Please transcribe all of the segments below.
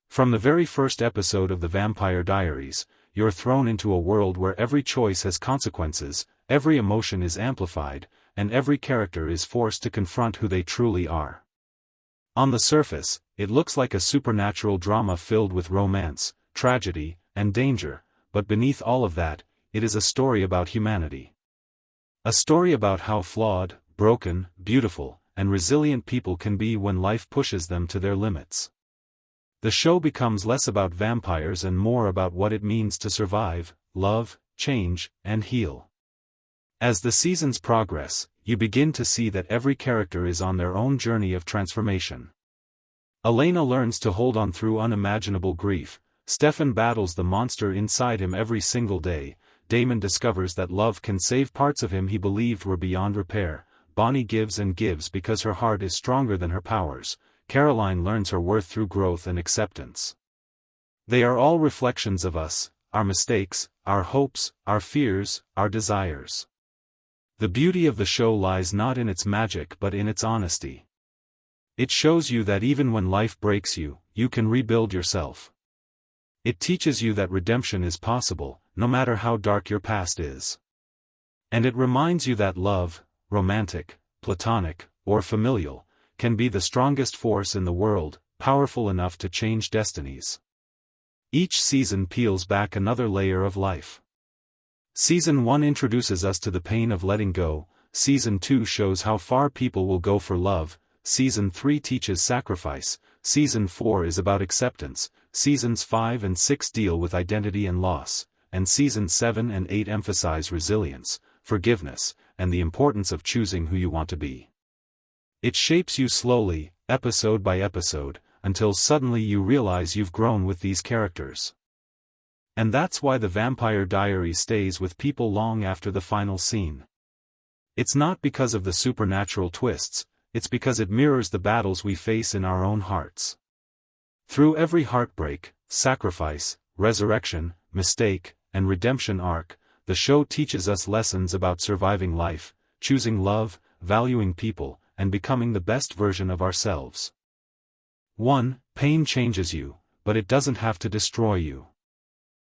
From the very first episode of The Vampire Diaries, you're thrown into a world where every choice has consequences, every emotion is amplified, and every character is forced to confront who they truly are. On the surface, it looks like a supernatural drama filled with romance, tragedy, and danger, but beneath all of that, it is a story about humanity. A story about how flawed, broken, beautiful, and resilient people can be when life pushes them to their limits. The show becomes less about vampires and more about what it means to survive, love, change, and heal. As the seasons progress, you begin to see that every character is on their own journey of transformation. Elena learns to hold on through unimaginable grief, Stefan battles the monster inside him every single day, Damon discovers that love can save parts of him he believed were beyond repair, Bonnie gives and gives because her heart is stronger than her powers, Caroline learns her worth through growth and acceptance. They are all reflections of us, our mistakes, our hopes, our fears, our desires. The beauty of the show lies not in its magic but in its honesty. It shows you that even when life breaks you, you can rebuild yourself. It teaches you that redemption is possible, no matter how dark your past is. And it reminds you that love, romantic, platonic, or familial, can be the strongest force in the world, powerful enough to change destinies. Each season peels back another layer of life. Season 1 introduces us to the pain of letting go, Season 2 shows how far people will go for love, Season 3 teaches sacrifice, Season 4 is about acceptance, Seasons 5 and 6 deal with identity and loss, and Seasons 7 and 8 emphasize resilience, forgiveness, and the importance of choosing who you want to be. It shapes you slowly, episode by episode, until suddenly you realize you've grown with these characters. And that's why The Vampire Diaries stays with people long after the final scene. It's not because of the supernatural twists, it's because it mirrors the battles we face in our own hearts. Through every heartbreak, sacrifice, resurrection, mistake, and redemption arc, the show teaches us lessons about surviving life, choosing love, valuing people, and becoming the best version of ourselves. 1. Pain changes you, but it doesn't have to destroy you.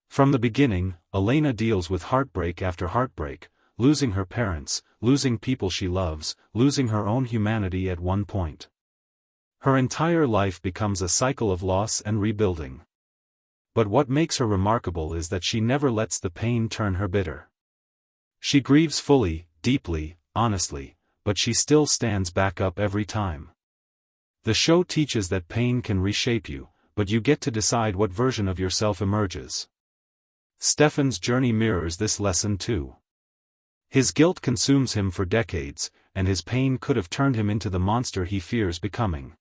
From the beginning, Elena deals with heartbreak after heartbreak, losing her parents, losing people she loves, losing her own humanity at one point. Her entire life becomes a cycle of loss and rebuilding. But what makes her remarkable is that she never lets the pain turn her bitter. She grieves fully, deeply, honestly, but she still stands back up every time. The show teaches that pain can reshape you, but you get to decide what version of yourself emerges. Stefan's journey mirrors this lesson too. His guilt consumes him for decades, and his pain could have turned him into the monster he fears becoming.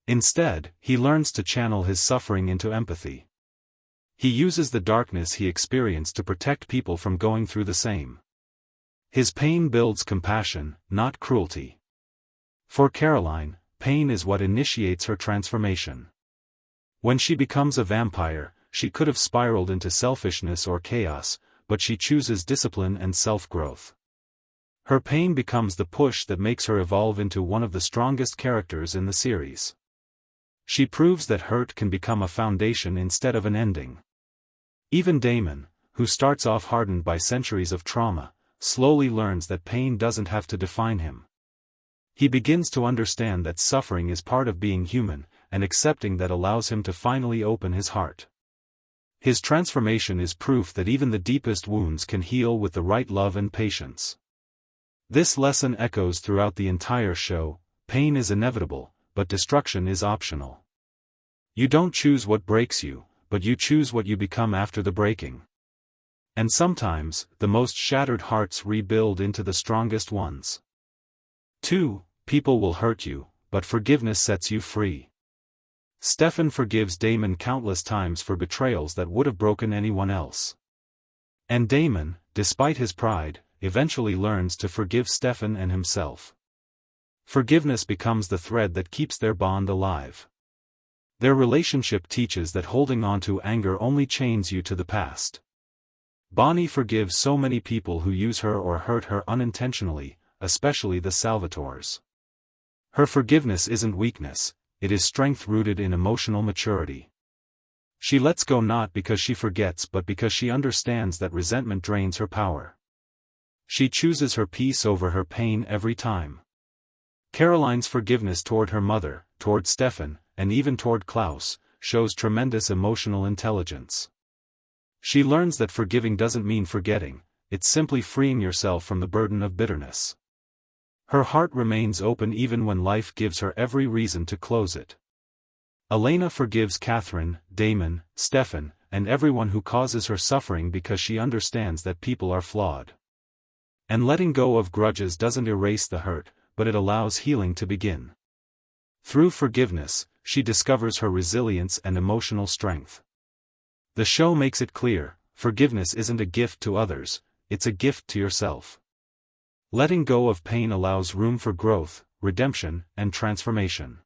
Instead, he learns to channel his suffering into empathy. He uses the darkness he experienced to protect people from going through the same. His pain builds compassion, not cruelty. For Caroline, pain is what initiates her transformation. When she becomes a vampire, she could have spiraled into selfishness or chaos, but she chooses discipline and self-growth. Her pain becomes the push that makes her evolve into one of the strongest characters in the series. She proves that hurt can become a foundation instead of an ending. Even Damon, who starts off hardened by centuries of trauma, slowly learns that pain doesn't have to define him. He begins to understand that suffering is part of being human, and accepting that allows him to finally open his heart. His transformation is proof that even the deepest wounds can heal with the right love and patience. This lesson echoes throughout the entire show: pain is inevitable, but destruction is optional. You don't choose what breaks you, but you choose what you become after the breaking. And sometimes, the most shattered hearts rebuild into the strongest ones. 2. People will hurt you, but forgiveness sets you free. Stefan forgives Damon countless times for betrayals that would have broken anyone else. And Damon, despite his pride, eventually learns to forgive Stefan and himself. Forgiveness becomes the thread that keeps their bond alive. Their relationship teaches that holding on to anger only chains you to the past. Bonnie forgives so many people who use her or hurt her unintentionally, especially the Salvatores. Her forgiveness isn't weakness, it is strength rooted in emotional maturity. She lets go not because she forgets but because she understands that resentment drains her power. She chooses her peace over her pain every time. Caroline's forgiveness toward her mother, toward Stefan, and even toward Klaus, shows tremendous emotional intelligence. She learns that forgiving doesn't mean forgetting, it's simply freeing yourself from the burden of bitterness. Her heart remains open even when life gives her every reason to close it. Elena forgives Katherine, Damon, Stefan, and everyone who causes her suffering because she understands that people are flawed. And letting go of grudges doesn't erase the hurt, but it allows healing to begin. Through forgiveness, she discovers her resilience and emotional strength. The show makes it clear, forgiveness isn't a gift to others, it's a gift to yourself. Letting go of pain allows room for growth, redemption, and transformation.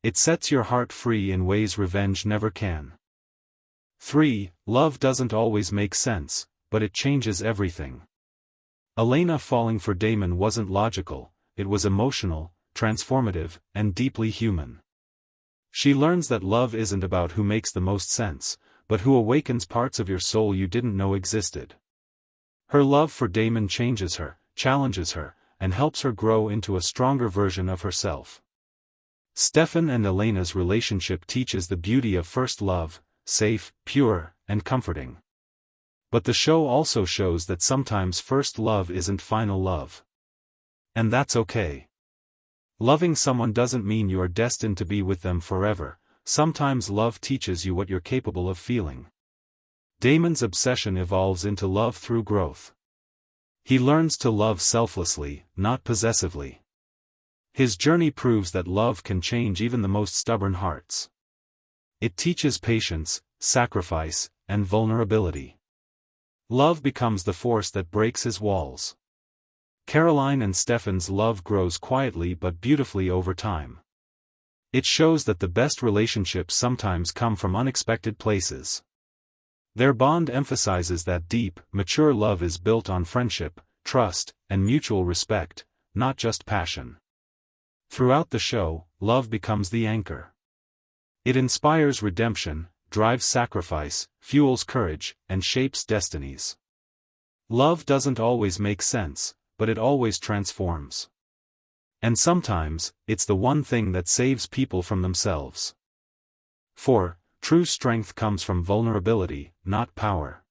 It sets your heart free in ways revenge never can. 3. Love doesn't always make sense, but it changes everything. Elena falling for Damon wasn't logical, it was emotional, transformative, and deeply human. She learns that love isn't about who makes the most sense, but who awakens parts of your soul you didn't know existed. Her love for Damon changes her, challenges her, and helps her grow into a stronger version of herself. Stefan and Elena's relationship teaches the beauty of first love, safe, pure, and comforting. But the show also shows that sometimes first love isn't final love. And that's okay. Loving someone doesn't mean you are destined to be with them forever, sometimes love teaches you what you're capable of feeling. Damon's obsession evolves into love through growth. He learns to love selflessly, not possessively. His journey proves that love can change even the most stubborn hearts. It teaches patience, sacrifice, and vulnerability. Love becomes the force that breaks his walls. Caroline and Stefan's love grows quietly but beautifully over time. It shows that the best relationships sometimes come from unexpected places. Their bond emphasizes that deep, mature love is built on friendship, trust, and mutual respect, not just passion. Throughout the show, love becomes the anchor. It inspires redemption, drives sacrifice, fuels courage, and shapes destinies. Love doesn't always make sense, but it always transforms. And sometimes, it's the one thing that saves people from themselves. 4. True strength comes from vulnerability, not power.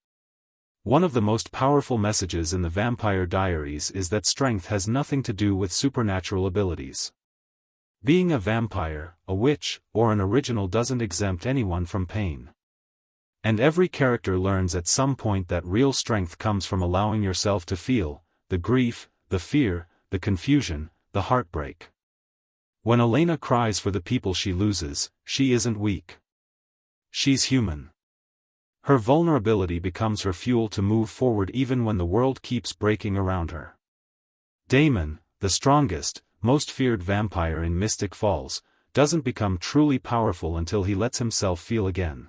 One of the most powerful messages in the Vampire Diaries is that strength has nothing to do with supernatural abilities. Being a vampire, a witch, or an original doesn't exempt anyone from pain. And every character learns at some point that real strength comes from allowing yourself to feel the grief, the fear, the confusion, the heartbreak. When Elena cries for the people she loses, she isn't weak. She's human. Her vulnerability becomes her fuel to move forward even when the world keeps breaking around her. Damon, the strongest, most feared vampire in Mystic Falls, doesn't become truly powerful until he lets himself feel again.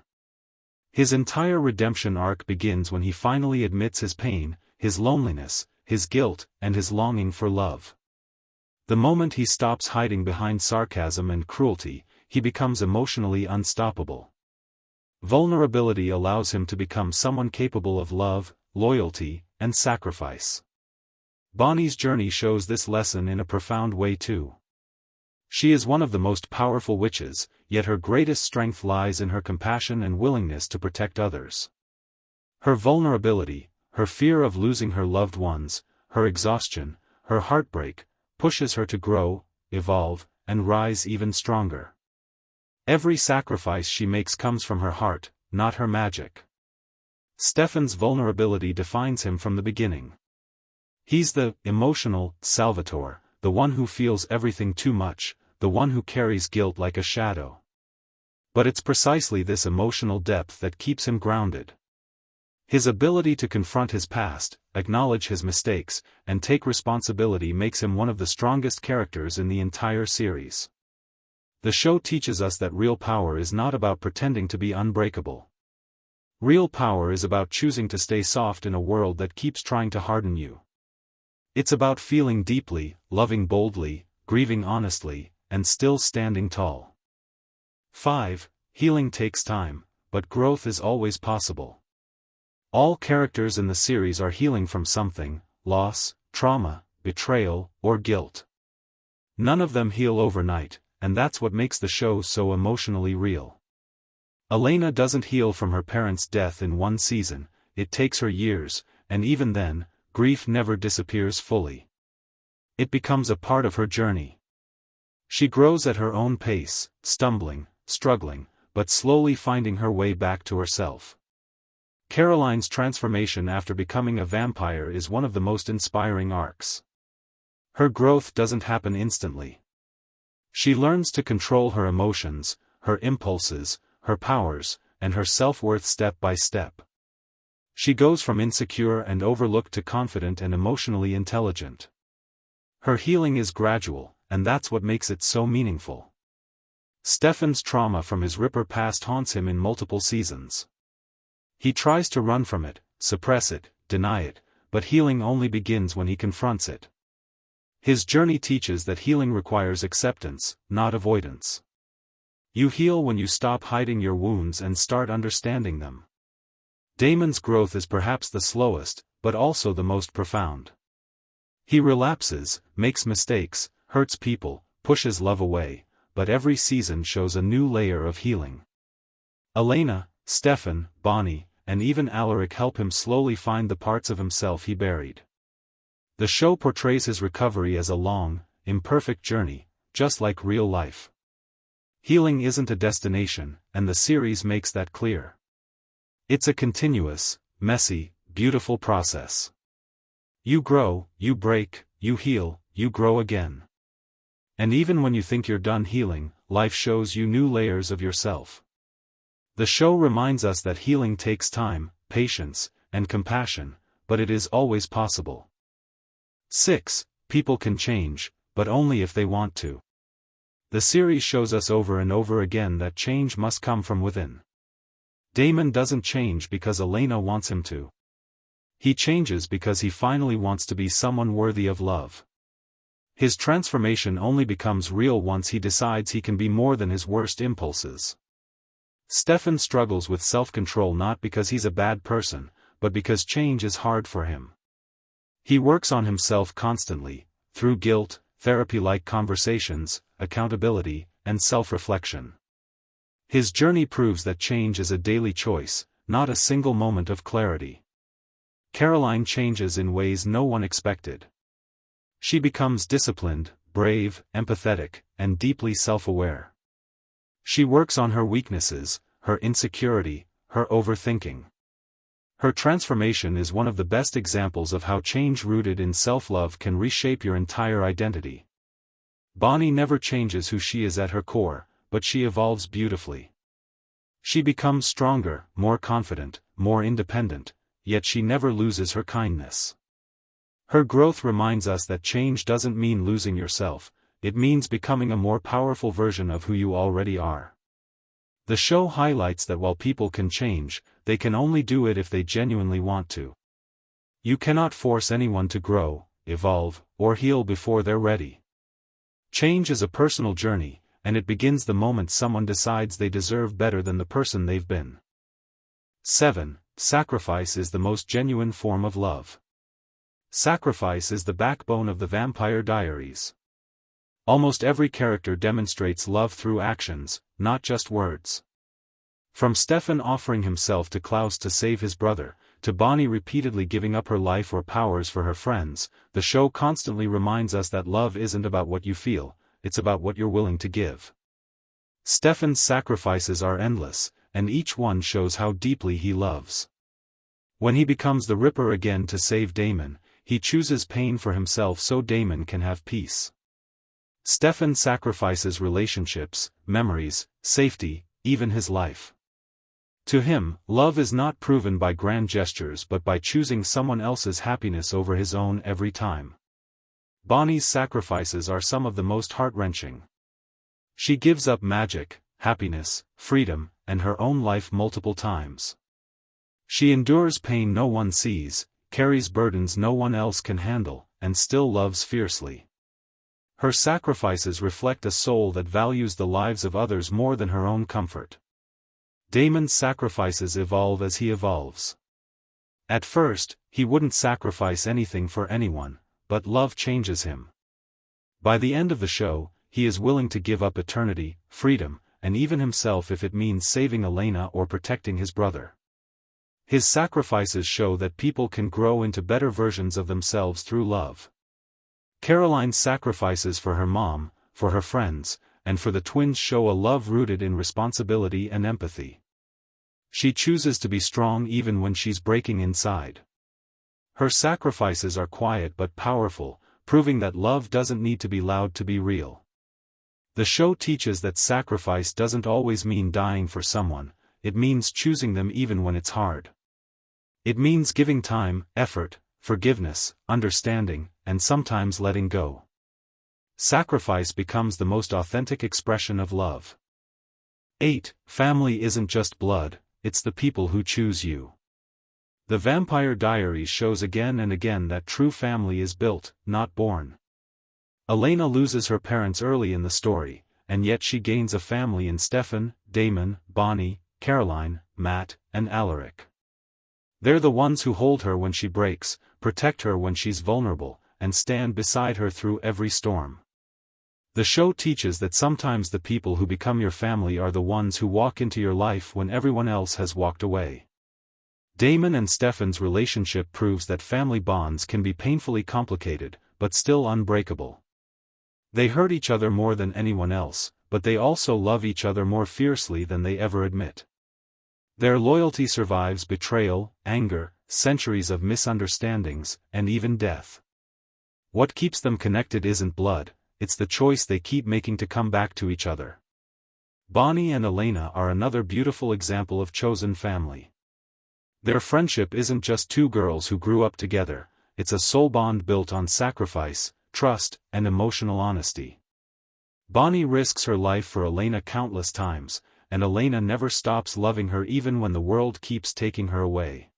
His entire redemption arc begins when he finally admits his pain, his loneliness, his guilt, and his longing for love. The moment he stops hiding behind sarcasm and cruelty, he becomes emotionally unstoppable. Vulnerability allows him to become someone capable of love, loyalty, and sacrifice. Bonnie's journey shows this lesson in a profound way too. She is one of the most powerful witches, yet her greatest strength lies in her compassion and willingness to protect others. Her vulnerability, her fear of losing her loved ones, her exhaustion, her heartbreak, pushes her to grow, evolve, and rise even stronger. Every sacrifice she makes comes from her heart, not her magic. Stefan's vulnerability defines him from the beginning. He's the emotional salvatore, the one who feels everything too much, the one who carries guilt like a shadow. But it's precisely this emotional depth that keeps him grounded. His ability to confront his past, acknowledge his mistakes, and take responsibility makes him one of the strongest characters in the entire series. The show teaches us that real power is not about pretending to be unbreakable. Real power is about choosing to stay soft in a world that keeps trying to harden you. It's about feeling deeply, loving boldly, grieving honestly, and still standing tall. 5. Healing takes time, but growth is always possible. All characters in the series are healing from something: loss, trauma, betrayal, or guilt. None of them heal overnight, and that's what makes the show so emotionally real. Elena doesn't heal from her parents' death in one season, it takes her years, and even then, grief never disappears fully. It becomes a part of her journey. She grows at her own pace, stumbling, struggling, but slowly finding her way back to herself. Caroline's transformation after becoming a vampire is one of the most inspiring arcs. Her growth doesn't happen instantly. She learns to control her emotions, her impulses, her powers, and her self-worth step by step. She goes from insecure and overlooked to confident and emotionally intelligent. Her healing is gradual, and that's what makes it so meaningful. Stefan's trauma from his Ripper past haunts him in multiple seasons. He tries to run from it, suppress it, deny it, but healing only begins when he confronts it. His journey teaches that healing requires acceptance, not avoidance. You heal when you stop hiding your wounds and start understanding them. Damon's growth is perhaps the slowest, but also the most profound. He relapses, makes mistakes, hurts people, pushes love away, but every season shows a new layer of healing. Elena, Stefan, Bonnie, and even Alaric help him slowly find the parts of himself he buried. The show portrays his recovery as a long, imperfect journey, just like real life. Healing isn't a destination, and the series makes that clear. It's a continuous, messy, beautiful process. You grow, you break, you heal, you grow again. And even when you think you're done healing, life shows you new layers of yourself. The show reminds us that healing takes time, patience, and compassion, but it is always possible. 6. People can change, but only if they want to. The series shows us over and over again that change must come from within. Damon doesn't change because Elena wants him to. He changes because he finally wants to be someone worthy of love. His transformation only becomes real once he decides he can be more than his worst impulses. Stefan struggles with self-control not because he's a bad person, but because change is hard for him. He works on himself constantly, through guilt, therapy-like conversations, accountability, and self-reflection. His journey proves that change is a daily choice, not a single moment of clarity. Caroline changes in ways no one expected. She becomes disciplined, brave, empathetic, and deeply self-aware. She works on her weaknesses, her insecurity, her overthinking. Her transformation is one of the best examples of how change rooted in self-love can reshape your entire identity. Bonnie never changes who she is at her core, but she evolves beautifully. She becomes stronger, more confident, more independent, yet she never loses her kindness. Her growth reminds us that change doesn't mean losing yourself, it means becoming a more powerful version of who you already are. The show highlights that while people can change, they can only do it if they genuinely want to. You cannot force anyone to grow, evolve, or heal before they're ready. Change is a personal journey, and it begins the moment someone decides they deserve better than the person they've been. 7. Sacrifice is the most genuine form of love. Sacrifice is the backbone of the Vampire Diaries. Almost every character demonstrates love through actions, not just words. From Stefan offering himself to Klaus to save his brother, to Bonnie repeatedly giving up her life or powers for her friends, the show constantly reminds us that love isn't about what you feel, it's about what you're willing to give. Stefan's sacrifices are endless, and each one shows how deeply he loves. When he becomes the Ripper again to save Damon, he chooses pain for himself so Damon can have peace. Stefan sacrifices relationships, memories, safety, even his life. To him, love is not proven by grand gestures but by choosing someone else's happiness over his own every time. Bonnie's sacrifices are some of the most heart-wrenching. She gives up magic, happiness, freedom, and her own life multiple times. She endures pain no one sees, carries burdens no one else can handle, and still loves fiercely. Her sacrifices reflect a soul that values the lives of others more than her own comfort. Damon's sacrifices evolve as he evolves. At first, he wouldn't sacrifice anything for anyone, but love changes him. By the end of the show, he is willing to give up eternity, freedom, and even himself if it means saving Elena or protecting his brother. His sacrifices show that people can grow into better versions of themselves through love. Caroline's sacrifices for her mom, for her friends, and for the twins show a love rooted in responsibility and empathy. She chooses to be strong even when she's breaking inside. Her sacrifices are quiet but powerful, proving that love doesn't need to be loud to be real. The show teaches that sacrifice doesn't always mean dying for someone, it means choosing them even when it's hard. It means giving time, effort, forgiveness, understanding, and sometimes letting go. Sacrifice becomes the most authentic expression of love. 8. Family isn't just blood, it's the people who choose you. The Vampire Diaries shows again and again that true family is built, not born. Elena loses her parents early in the story, and yet she gains a family in Stefan, Damon, Bonnie, Caroline, Matt, and Alaric. They're the ones who hold her when she breaks, protect her when she's vulnerable, and stand beside her through every storm. The show teaches that sometimes the people who become your family are the ones who walk into your life when everyone else has walked away. Damon and Stefan's relationship proves that family bonds can be painfully complicated, but still unbreakable. They hurt each other more than anyone else, but they also love each other more fiercely than they ever admit. Their loyalty survives betrayal, anger, centuries of misunderstandings, and even death. What keeps them connected isn't blood, it's the choice they keep making to come back to each other. Bonnie and Elena are another beautiful example of chosen family. Their friendship isn't just two girls who grew up together, it's a soul bond built on sacrifice, trust, and emotional honesty. Bonnie risks her life for Elena countless times, and Elena never stops loving her even when the world keeps taking her away.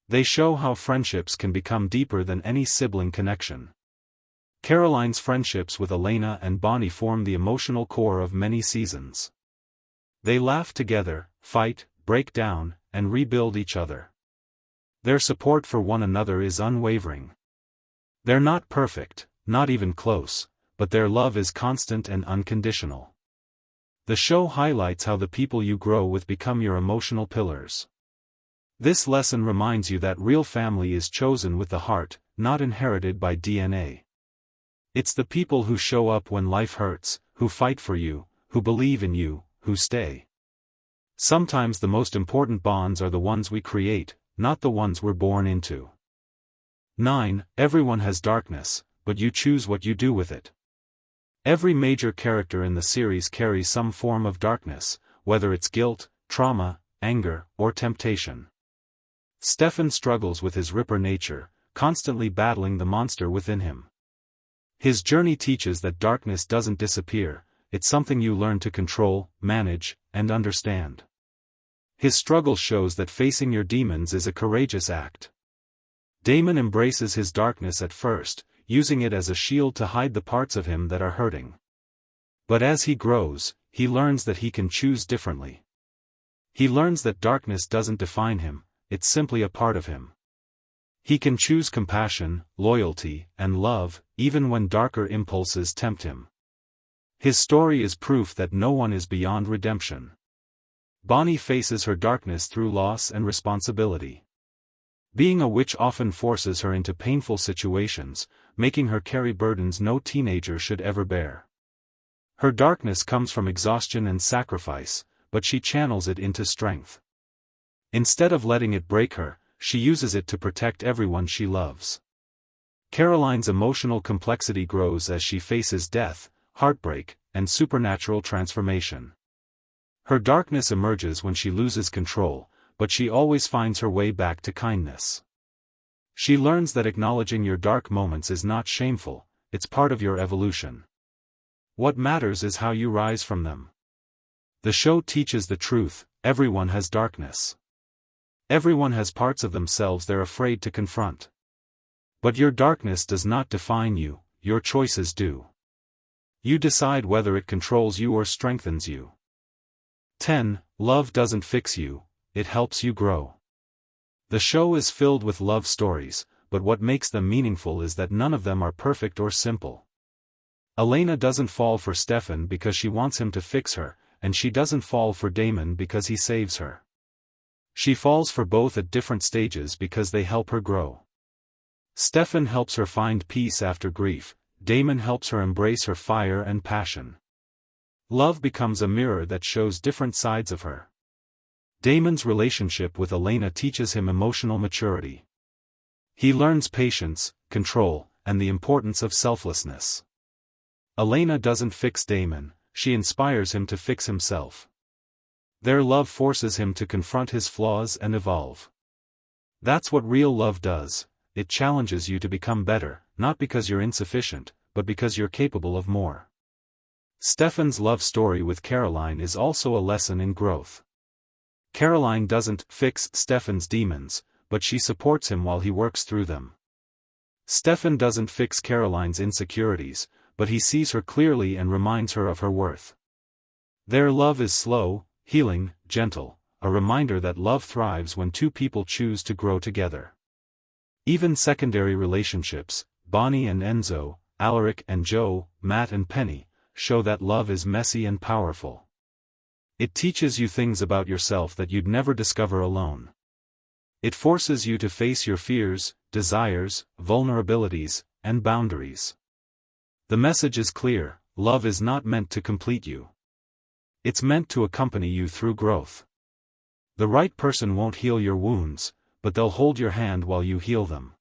They show how friendships can become deeper than any sibling connection. Caroline's friendships with Elena and Bonnie form the emotional core of many seasons. They laugh together, fight, break down, and rebuild each other. Their support for one another is unwavering. They're not perfect, not even close, but their love is constant and unconditional. The show highlights how the people you grow with become your emotional pillars. This lesson reminds you that real family is chosen with the heart, not inherited by DNA. It's the people who show up when life hurts, who fight for you, who believe in you, who stay. Sometimes the most important bonds are the ones we create, not the ones we're born into. 9. Everyone has darkness, but you choose what you do with it. Every major character in the series carries some form of darkness, whether it's guilt, trauma, anger, or temptation. Stefan struggles with his Ripper nature, constantly battling the monster within him. His journey teaches that darkness doesn't disappear, it's something you learn to control, manage, and understand. His struggle shows that facing your demons is a courageous act. Damon embraces his darkness at first, using it as a shield to hide the parts of him that are hurting. But as he grows, he learns that he can choose differently. He learns that darkness doesn't define him, it's simply a part of him. He can choose compassion, loyalty, and love, even when darker impulses tempt him. His story is proof that no one is beyond redemption. Bonnie faces her darkness through loss and responsibility. Being a witch often forces her into painful situations, making her carry burdens no teenager should ever bear. Her darkness comes from exhaustion and sacrifice, but she channels it into strength. Instead of letting it break her, she uses it to protect everyone she loves. Caroline's emotional complexity grows as she faces death, heartbreak, and supernatural transformation. Her darkness emerges when she loses control, but she always finds her way back to kindness. She learns that acknowledging your dark moments is not shameful, it's part of your evolution. What matters is how you rise from them. The show teaches the truth: everyone has darkness. Everyone has parts of themselves they're afraid to confront. But your darkness does not define you, your choices do. You decide whether it controls you or strengthens you. 10. Love doesn't fix you, it helps you grow. The show is filled with love stories, but what makes them meaningful is that none of them are perfect or simple. Elena doesn't fall for Stefan because she wants him to fix her, and she doesn't fall for Damon because he saves her. She falls for both at different stages because they help her grow. Stefan helps her find peace after grief, Damon helps her embrace her fire and passion. Love becomes a mirror that shows different sides of her. Damon's relationship with Elena teaches him emotional maturity. He learns patience, control, and the importance of selflessness. Elena doesn't fix Damon, she inspires him to fix himself. Their love forces him to confront his flaws and evolve. That's what real love does, it challenges you to become better, not because you're insufficient, but because you're capable of more. Stefan's love story with Caroline is also a lesson in growth. Caroline doesn't fix Stefan's demons, but she supports him while he works through them. Stefan doesn't fix Caroline's insecurities, but he sees her clearly and reminds her of her worth. Their love is slow, healing, gentle, a reminder that love thrives when two people choose to grow together. Even secondary relationships, Bonnie and Enzo, Alaric and Joe, Matt and Penny, show that love is messy and powerful. It teaches you things about yourself that you'd never discover alone. It forces you to face your fears, desires, vulnerabilities, and boundaries. The message is clear, love is not meant to complete you. It's meant to accompany you through growth. The right person won't heal your wounds, but they'll hold your hand while you heal them.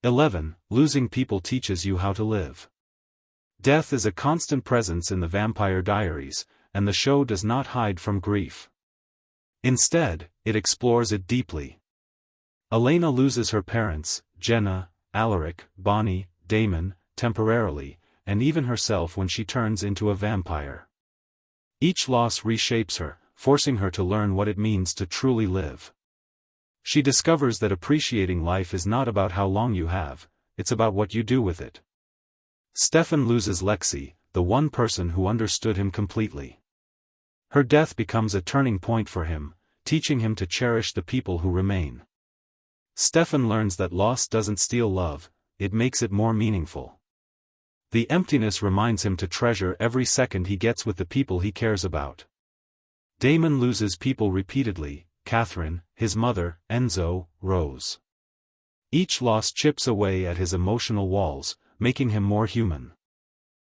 11. Losing people teaches you how to live. Death is a constant presence in the Vampire Diaries, and the show does not hide from grief. Instead, it explores it deeply. Elena loses her parents, Jenna, Alaric, Bonnie, Damon, temporarily, and even herself when she turns into a vampire. Each loss reshapes her, forcing her to learn what it means to truly live. She discovers that appreciating life is not about how long you have, it's about what you do with it. Stefan loses Lexi, the one person who understood him completely. Her death becomes a turning point for him, teaching him to cherish the people who remain. Stefan learns that loss doesn't steal love, it makes it more meaningful. The emptiness reminds him to treasure every second he gets with the people he cares about. Damon loses people repeatedly, Katherine, his mother, Enzo, Rose. Each loss chips away at his emotional walls, making him more human.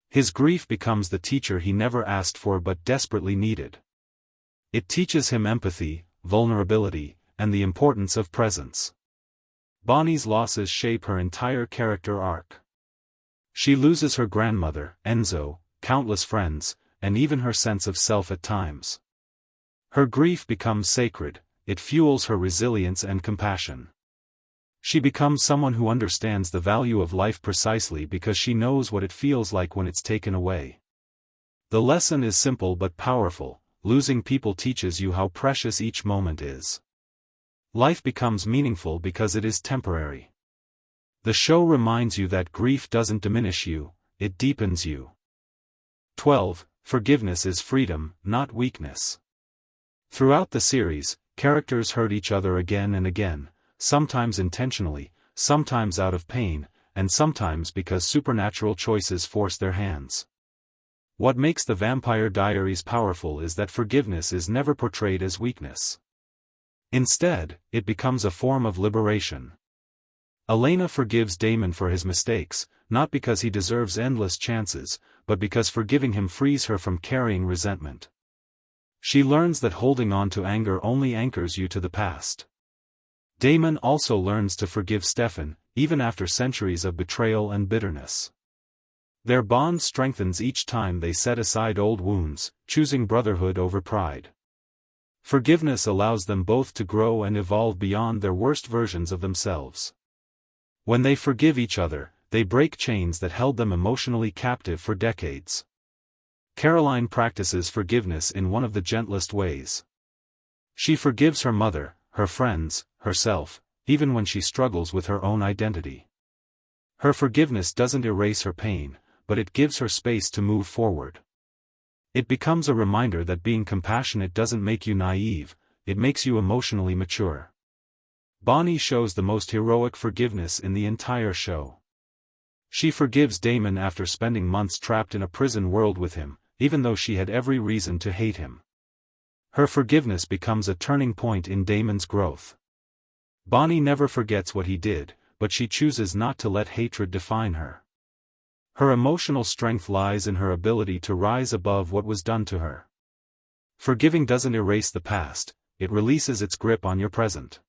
His grief becomes the teacher he never asked for but desperately needed. It teaches him empathy, vulnerability, and the importance of presence. Bonnie's losses shape her entire character arc. She loses her grandmother, Enzo, countless friends, and even her sense of self at times. Her grief becomes sacred, it fuels her resilience and compassion. She becomes someone who understands the value of life precisely because she knows what it feels like when it's taken away. The lesson is simple but powerful, losing people teaches you how precious each moment is. Life becomes meaningful because it is temporary. The show reminds you that grief doesn't diminish you, it deepens you. 12. Forgiveness is freedom, not weakness. Throughout the series, characters hurt each other again and again, sometimes intentionally, sometimes out of pain, and sometimes because supernatural choices force their hands. What makes the Vampire Diaries powerful is that forgiveness is never portrayed as weakness. Instead, it becomes a form of liberation. Elena forgives Damon for his mistakes, not because he deserves endless chances, but because forgiving him frees her from carrying resentment. She learns that holding on to anger only anchors you to the past. Damon also learns to forgive Stefan, even after centuries of betrayal and bitterness. Their bond strengthens each time they set aside old wounds, choosing brotherhood over pride. Forgiveness allows them both to grow and evolve beyond their worst versions of themselves. When they forgive each other, they break chains that held them emotionally captive for decades. Caroline practices forgiveness in one of the gentlest ways. She forgives her mother, her friends, herself, even when she struggles with her own identity. Her forgiveness doesn't erase her pain, but it gives her space to move forward. It becomes a reminder that being compassionate doesn't make you naive, it makes you emotionally mature. Bonnie shows the most heroic forgiveness in the entire show. She forgives Damon after spending months trapped in a prison world with him, even though she had every reason to hate him. Her forgiveness becomes a turning point in Damon's growth. Bonnie never forgets what he did, but she chooses not to let hatred define her. Her emotional strength lies in her ability to rise above what was done to her. Forgiving doesn't erase the past, it releases its grip on your present.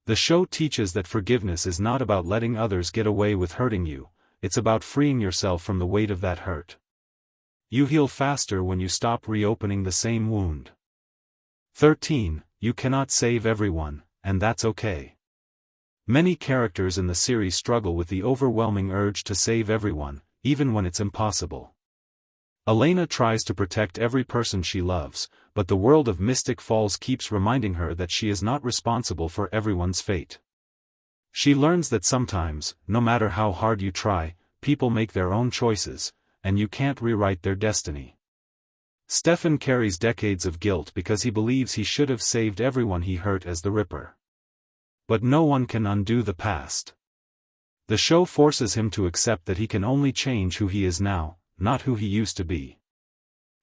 The show teaches that forgiveness is not about letting others get away with hurting you, it's about freeing yourself from the weight of that hurt. You heal faster when you stop reopening the same wound. 13. You cannot save everyone, and that's okay. Many characters in the series struggle with the overwhelming urge to save everyone, even when it's impossible. Elena tries to protect every person she loves, but the world of Mystic Falls keeps reminding her that she is not responsible for everyone's fate. She learns that sometimes, no matter how hard you try, people make their own choices, and you can't rewrite their destiny. Stefan carries decades of guilt because he believes he should have saved everyone he hurt as the Ripper. But no one can undo the past. The show forces him to accept that he can only change who he is now, not who he used to be.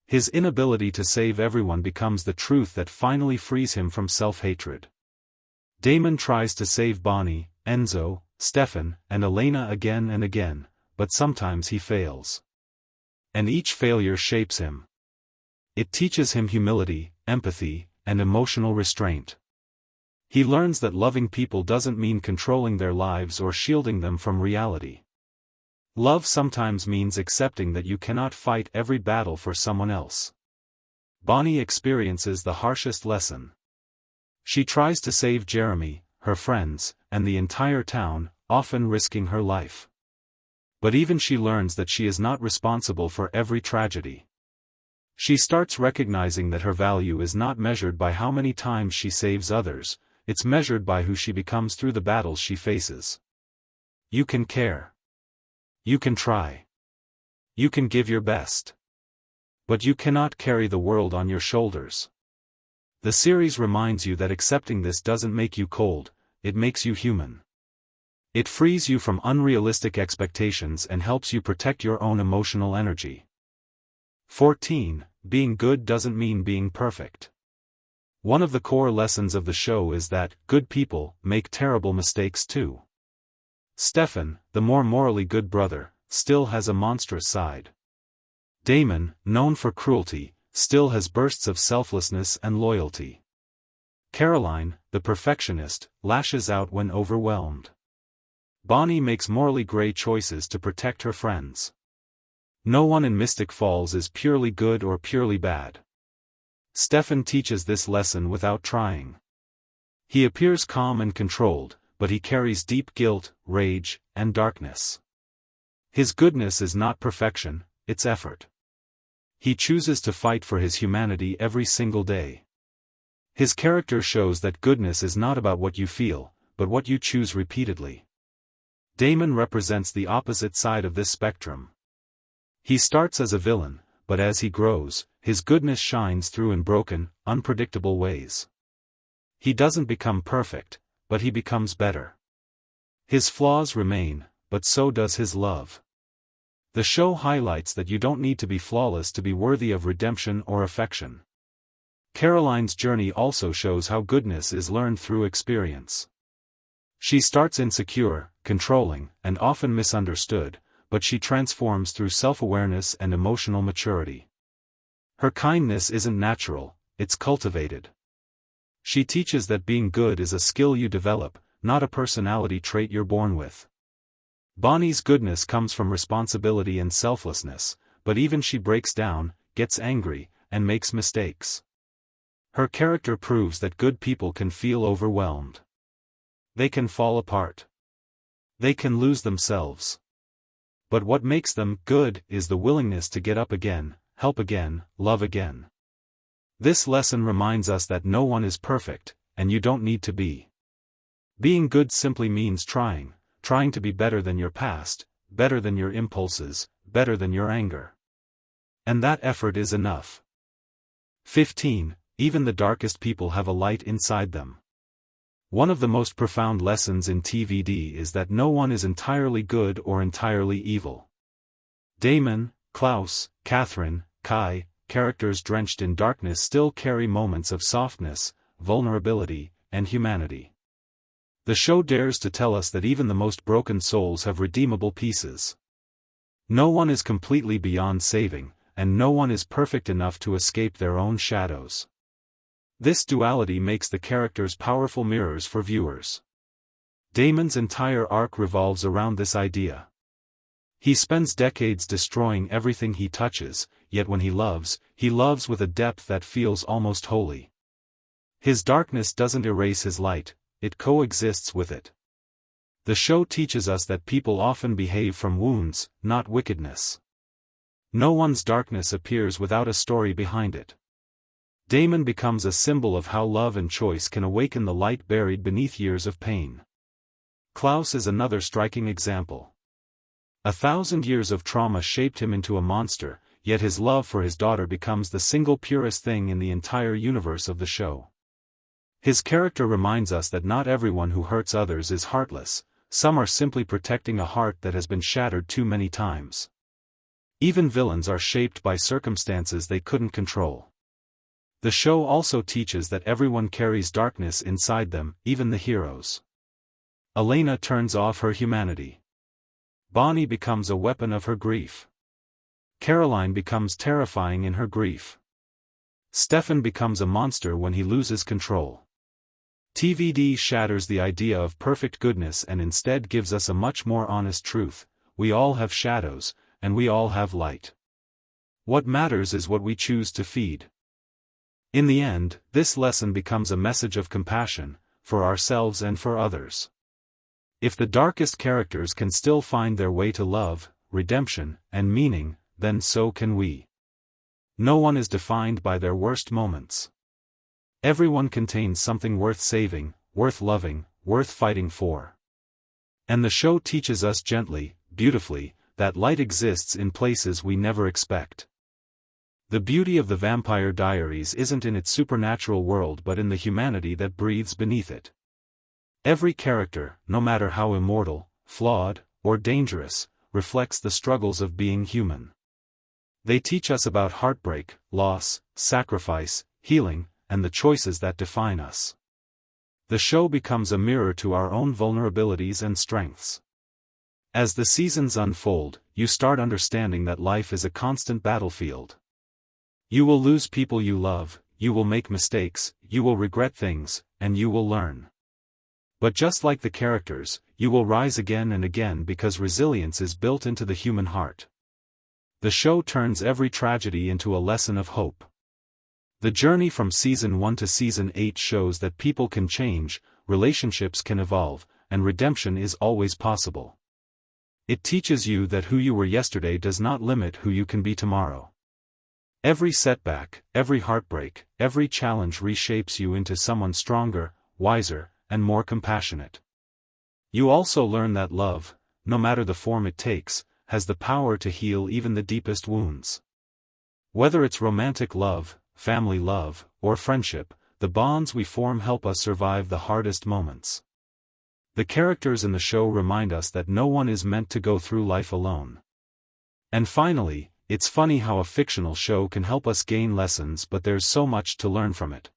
His inability to save everyone becomes the truth that finally frees him from self-hatred. Damon tries to save Bonnie, Enzo, Stefan, and Elena again and again, but sometimes he fails. And each failure shapes him. It teaches him humility, empathy, and emotional restraint. He learns that loving people doesn't mean controlling their lives or shielding them from reality. Love sometimes means accepting that you cannot fight every battle for someone else. Bonnie experiences the harshest lesson. She tries to save Jeremy, her friends, and the entire town, often risking her life. But even she learns that she is not responsible for every tragedy. She starts recognizing that her value is not measured by how many times she saves others, it's measured by who she becomes through the battles she faces. You can care. You can try. You can give your best. But you cannot carry the world on your shoulders. The series reminds you that accepting this doesn't make you cold, it makes you human. It frees you from unrealistic expectations and helps you protect your own emotional energy. 14. Being good doesn't mean being perfect. One of the core lessons of the show is that good people make terrible mistakes too. Stefan, the more morally good brother, still has a monstrous side. Damon, known for cruelty, still has bursts of selflessness and loyalty. Caroline, the perfectionist, lashes out when overwhelmed. Bonnie makes morally gray choices to protect her friends. No one in Mystic Falls is purely good or purely bad. Stefan teaches this lesson without trying. He appears calm and controlled, but he carries deep guilt, rage, and darkness. His goodness is not perfection, it's effort. He chooses to fight for his humanity every single day. His character shows that goodness is not about what you feel, but what you choose repeatedly. Damon represents the opposite side of this spectrum. He starts as a villain, but as he grows, his goodness shines through in broken, unpredictable ways. He doesn't become perfect, but he becomes better. His flaws remain, but so does his love. The show highlights that you don't need to be flawless to be worthy of redemption or affection. Caroline's journey also shows how goodness is learned through experience. She starts insecure, controlling, and often misunderstood, but she transforms through self-awareness and emotional maturity. Her kindness isn't natural, it's cultivated. She teaches that being good is a skill you develop, not a personality trait you're born with. Bonnie's goodness comes from responsibility and selflessness, but even she breaks down, gets angry, and makes mistakes. Her character proves that good people can feel overwhelmed. They can fall apart. They can lose themselves. But what makes them good is the willingness to get up again, help again, love again. This lesson reminds us that no one is perfect, and you don't need to be. Being good simply means trying to be better than your past, better than your impulses, better than your anger. And that effort is enough. 15. Even the darkest people have a light inside them. One of the most profound lessons in TVD is that no one is entirely good or entirely evil. Damon, Klaus, Katherine, Kai, characters drenched in darkness still carry moments of softness, vulnerability, and humanity. The show dares to tell us that even the most broken souls have redeemable pieces. No one is completely beyond saving, and no one is perfect enough to escape their own shadows. This duality makes the characters powerful mirrors for viewers. Damon's entire arc revolves around this idea. He spends decades destroying everything he touches, yet when he loves with a depth that feels almost holy. His darkness doesn't erase his light, it coexists with it. The show teaches us that people often behave from wounds, not wickedness. No one's darkness appears without a story behind it. Damon becomes a symbol of how love and choice can awaken the light buried beneath years of pain. Klaus is another striking example. 1,000 years of trauma shaped him into a monster, yet his love for his daughter becomes the single purest thing in the entire universe of the show. His character reminds us that not everyone who hurts others is heartless, some are simply protecting a heart that has been shattered too many times. Even villains are shaped by circumstances they couldn't control. The show also teaches that everyone carries darkness inside them, even the heroes. Elena turns off her humanity. Bonnie becomes a weapon of her grief. Caroline becomes terrifying in her grief. Stefan becomes a monster when he loses control. TVD shatters the idea of perfect goodness and instead gives us a much more honest truth: we all have shadows, and we all have light. What matters is what we choose to feed. In the end, this lesson becomes a message of compassion, for ourselves and for others. If the darkest characters can still find their way to love, redemption, and meaning, then so can we. No one is defined by their worst moments. Everyone contains something worth saving, worth loving, worth fighting for. And the show teaches us gently, beautifully, that light exists in places we never expect. The beauty of the Vampire Diaries isn't in its supernatural world but in the humanity that breathes beneath it. Every character, no matter how immortal, flawed, or dangerous, reflects the struggles of being human. They teach us about heartbreak, loss, sacrifice, healing, and the choices that define us. The show becomes a mirror to our own vulnerabilities and strengths. As the seasons unfold, you start understanding that life is a constant battlefield. You will lose people you love, you will make mistakes, you will regret things, and you will learn. But just like the characters, you will rise again and again because resilience is built into the human heart. The show turns every tragedy into a lesson of hope. The journey from Season 1 to Season 8 shows that people can change, relationships can evolve, and redemption is always possible. It teaches you that who you were yesterday does not limit who you can be tomorrow. Every setback, every heartbreak, every challenge reshapes you into someone stronger, wiser, and more compassionate. You also learn that love, no matter the form it takes, has the power to heal even the deepest wounds. Whether it's romantic love, family love, or friendship, the bonds we form help us survive the hardest moments. The characters in the show remind us that no one is meant to go through life alone. And finally, it's funny how a fictional show can help us gain lessons, but there's so much to learn from it.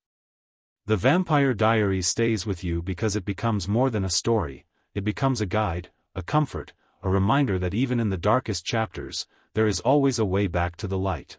The Vampire Diaries stays with you because it becomes more than a story, it becomes a guide, a comfort, a reminder that even in the darkest chapters, there is always a way back to the light.